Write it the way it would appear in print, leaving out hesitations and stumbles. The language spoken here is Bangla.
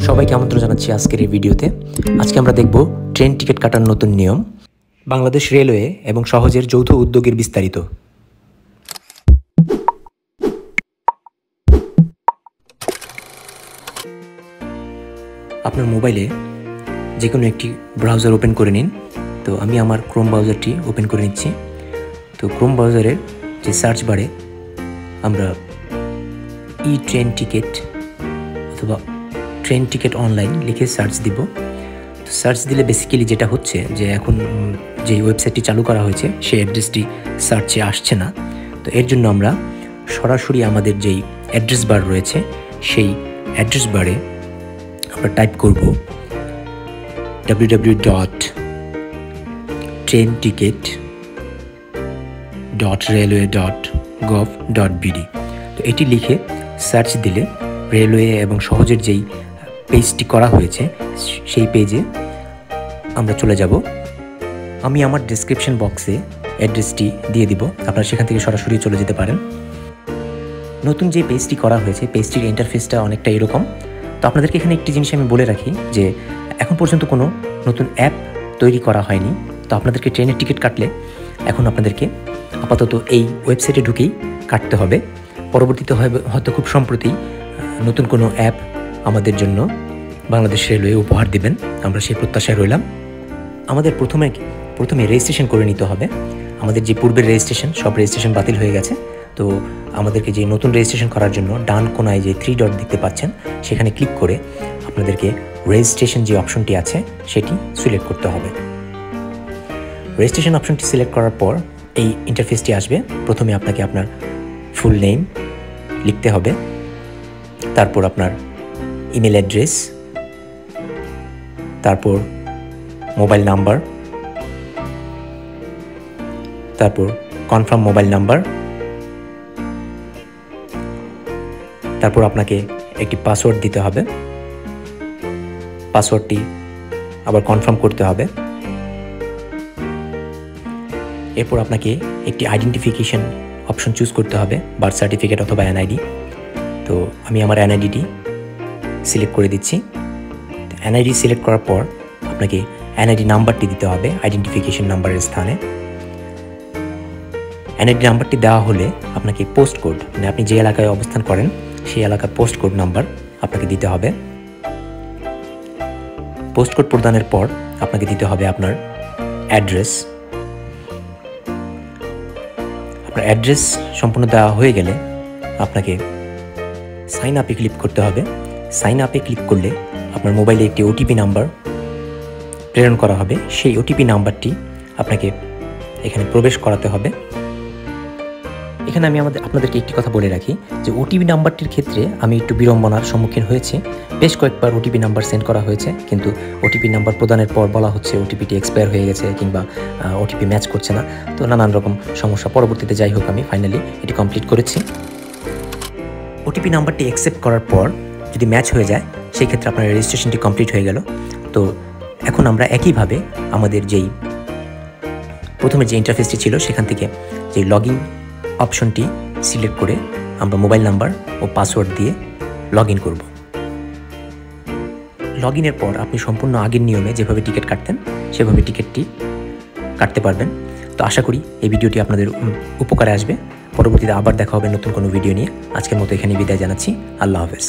সবাইকে আমন্ত্রণ জানাচ্ছি আজকের এই ভিডিওতে। আজকে আমরা দেখব ট্রেন টিকিট কাটার নতুন নিয়ম, বাংলাদেশ রেলওয়ে এবং সহজের যৌথ উদ্যোগের বিস্তারিত। আপনার মোবাইলে যে কোনো একটি ব্রাউজার ওপেন করে নিন। তো আমি আমার ক্রোম ব্রাউজারটি ওপেন করে নিচ্ছি। তো ক্রোম ব্রাউজারের যে সার্চ বারে আমরা ট্রেন টিকিট অথবা ট্রেন টিকিট অনলাইন লিখে সার্চ দিব। তো সার্চ দিলে বেসিক্যালি যেটা হচ্ছে যে এখন যে ওয়েবসাইটটি চালু করা হয়েছে সেই অ্যাড্রেসটি সার্চে আসছে না। তো এর জন্য আমরা সরাসরি আমাদের যেই অ্যাড্রেস বার রয়েছে সেই অ্যাড্রেস বারে আমরা টাইপ করব www.trainticket.railway.gov.bd। তো এটি লিখে সার্চ দিলে রেলওয়ে এবং সহজের যেই পেজটি করা হয়েছে সেই পেজে আমরা চলে যাব। আমি আমার ডেসক্রিপশন বক্সে অ্যাড্রেসটি দিয়ে দিব, আপনারা সেখান থেকে সরাসরি চলে যেতে পারেন। নতুন যে পেজটি করা হয়েছে পেজটির ইন্টারফেসটা অনেকটা এরকম। তো আপনাদেরকে এখানে একটি জিনিস আমি বলে রাখি যে এখন পর্যন্ত কোনো নতুন অ্যাপ তৈরি করা হয়নি। তো আপনাদেরকে ট্রেনের টিকিট কাটলে এখন আপনাদেরকে আপাতত এই ওয়েবসাইটে ঢুকেই কাটতে হবে। পরবর্তীতে হয়তো খুব সম্প্রতি নতুন কোনো অ্যাপ আমাদের জন্য বাংলাদেশ রেলওয়ে উপহার দেবেন, আমরা সেই প্রত্যাশায় রইলাম। আমাদের প্রথমে রেজিস্ট্রেশন করে নিতে হবে। আমাদের যে পূর্বের রেজিস্ট্রেশন সব রেজিস্ট্রেশন বাতিল হয়ে গেছে। তো আমাদেরকে যে নতুন রেজিস্ট্রেশন করার জন্য ডান কোনায় যে 3 ডট দেখতে পাচ্ছেন সেখানে ক্লিক করে আপনাদেরকে রেজিস্ট্রেশন যে অপশনটি আছে সেটি সিলেক্ট করতে হবে। রেজিস্ট্রেশন অপশনটি সিলেক্ট করার পর এই ইন্টারফেসটি আসবে। প্রথমে আপনাকে আপনার ফুল নেম লিখতে হবে, তারপর আপনার ইমেল অ্যাড্রেস, তারপর মোবাইল নাম্বার, তারপর কনফার্ম মোবাইল নাম্বার, তারপর আপনাকে একটি পাসওয়ার্ড দিতে হবে। পাসওয়ার্ডটি আবার কনফার্ম করতে হবে। এরপর আপনাকে একটি আইডেন্টিফিকেশন অপশন চুজ করতে হবে, বার্থ সার্টিফিকেট অথবা এনআইডি। তো আমি আমার এনআইডিটি সিলেক্ট করে দিচ্ছি। এনআইডি সিলেক্ট করার পর আপনাকে এনআইডি নাম্বারটি দিতে হবে আইডেন্টিফিকেশন নাম্বারের স্থানে। এনআইডি নাম্বারটি দেওয়া হলে আপনাকে পোস্ট কোড, মানে আপনি যে এলাকায় অবস্থান করেন সেই এলাকার পোস্ট কোড নাম্বার আপনাকে দিতে হবে। পোস্ট কোড প্রদানের পর আপনাকে দিতে হবে আপনার অ্যাড্রেস। আপনার অ্যাড্রেস সম্পূর্ণ দেওয়া হয়ে গেলে আপনাকে সাইন আপে ক্লিক করতে হবে। সাইন আপে ক্লিক করলে আপনার মোবাইলে একটি ওটিপি নাম্বার প্রেরণ করা হবে। সেই ওটিপি নাম্বারটি আপনাকে এখানে প্রবেশ করাতে হবে। এখানে আমি আপনাদেরকে একটি কথা বলে রাখি যে ওটিপি নাম্বারটির ক্ষেত্রে আমি একটু বিড়ম্বনার সম্মুখীন হয়েছি। বেশ কয়েকবার ওটিপি নাম্বার সেন্ড করা হয়েছে, কিন্তু ওটিপি নাম্বার প্রদানের পর বলা হচ্ছে ওটিপিটি এক্সপায়ার হয়ে গেছে কিংবা ওটিপি ম্যাচ করছে না। তো নানান রকম সমস্যা। পরবর্তীতে যাই হোক আমি ফাইনালি এটি কমপ্লিট করেছি। ওটিপি নাম্বারটি অ্যাকসেপ্ট করার পর যদি ম্যাচ হয়ে যায় সেই ক্ষেত্রে আপনার রেজিস্ট্রেশনটি কমপ্লিট হয়ে গেল। তো এখন আমরা একইভাবে আমাদের যেই প্রথমে যে ইন্টারফেসটি ছিল সেখান থেকে যে লগইন অপশনটি সিলেক্ট করে আমরা মোবাইল নাম্বার ও পাসওয়ার্ড দিয়ে লগ ইন করব। লগ ইনের পর আপনি সম্পূর্ণ আগের নিয়মে যেভাবে টিকিট কাটতেন সেভাবে টিকিটটি কাটতে পারবেন। তো আশা করি এই ভিডিওটি আপনাদের উপকারে আসবে। পরবর্তীতে আবার দেখা হবে নতুন কোনো ভিডিও নিয়ে। আজকের মতো এখানে বিদায় জানাচ্ছি। আল্লাহ হাফেজ।